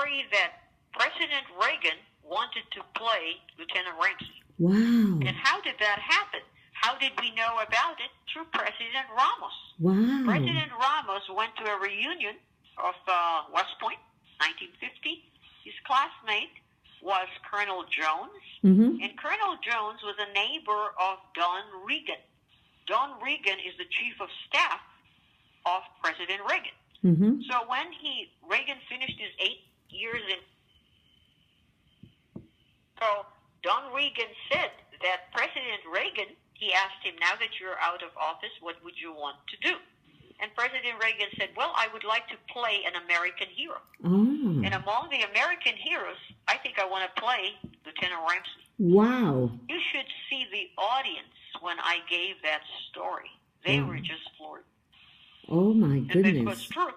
story that President Reagan wanted to play Lieutenant Ramsey. Wow. And how did that happen? How did we know about it? Through President Ramos. Wow. President Ramos went to a reunion of West Point, 1950. His classmate was Colonel Jones, and Colonel Jones was a neighbor of Don Regan. Don Regan is the chief of staff of President Reagan. So when Reagan finished his 8 years in, so Don Regan said that President Reagan, he asked him, now that you're out of office, what would you want to do? And President Reagan said, well, I would like to play an American hero. And among the American heroes, I think I want to play Lieutenant Ramsey. Wow. You should see the audience when I gave that story. They were just floored. Oh, my goodness. And this was true.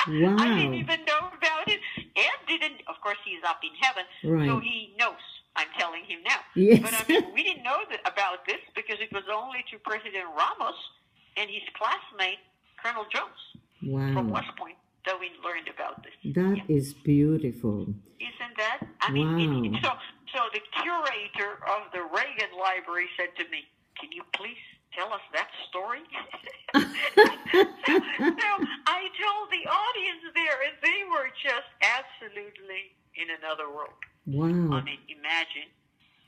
Wow. I didn't even know about it. Ed didn't. Of course, he's up in heaven, so he knows. I'm telling him now. Yes. But I mean, we didn't know about this because it was only to President Ramos and his classmate, Colonel Jones, from West Point, that we learned about this. That is beautiful. Isn't that? I mean, so the curator of the Reagan Library said to me, can you please tell us that story? So I told the audience there, and they were just absolutely in another world. Wow. I mean, imagine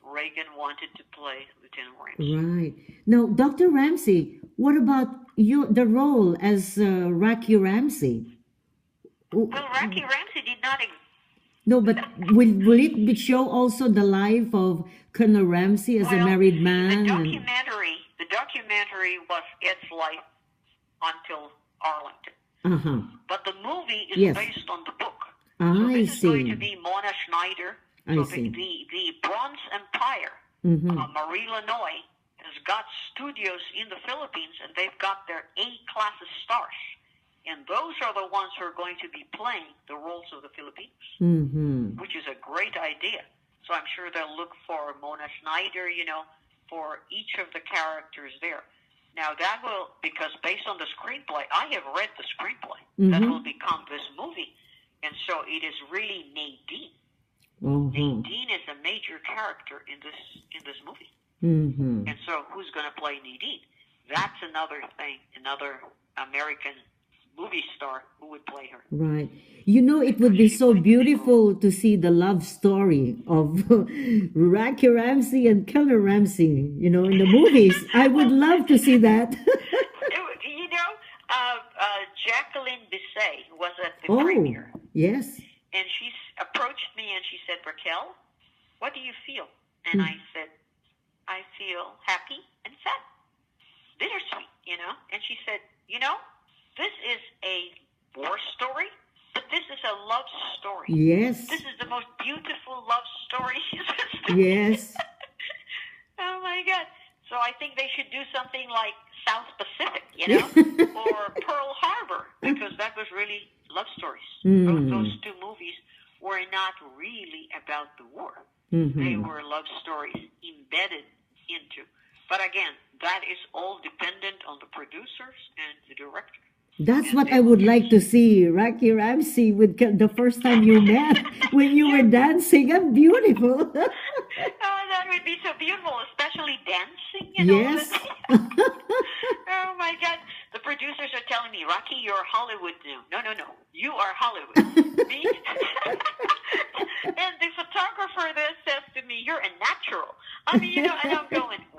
Reagan wanted to play Lieutenant Ramsey. Right. Now, Dr. Ramsey, what about the role as Raquel Ramsey? Well, Raquel Ramsey did not exist. No, but will it show also the life of Colonel Ramsey as a married man? The documentary was Ed's life until Arlington. But the movie is based on the book. So this is going to be Mona Schneider. So the Bronze Empire, Marie Lanois, has got studios in the Philippines, and they've got their A-class stars. And those are the ones who are going to be playing the roles of the Filipinos, which is a great idea. So I'm sure they'll look for Mona Schneider, for each of the characters there. Now that will, because based on the screenplay, I have read the screenplay that will become this movie. And so it is really Nadine. Nadine is a major character in this movie. And so who's going to play Nadine? That's another thing, another American movie star who would play her. Right. It would be so beautiful to see the love story of Raquel Ramsey and Colonel Ramsey, in the movies. I would love to see that. Jacqueline Bisset was at the premiere. Yes. And she approached me and she said, Raquel, what do you feel? And I said, I feel happy and sad. Bittersweet, And she said, this is a war story, but this is a love story. Yes. This is the most beautiful love story. Yes. Oh, my God. So I think they should do something like South Pacific, or Pearl Harbor, because that was really love stories. Those two movies were not really about the war. They were love stories embedded into. But again, that is all dependent on the producers and the director. That's what I would like to see, Raquel Ramsey, with the first time you met, when you were dancing. I'm beautiful. That would be so beautiful, especially dancing. Yes. Oh, my God. The producers are telling me, Rocky, you're Hollywood now. No. You are Hollywood. Me? And the photographer there says to me, you're a natural. I mean, and I'm going,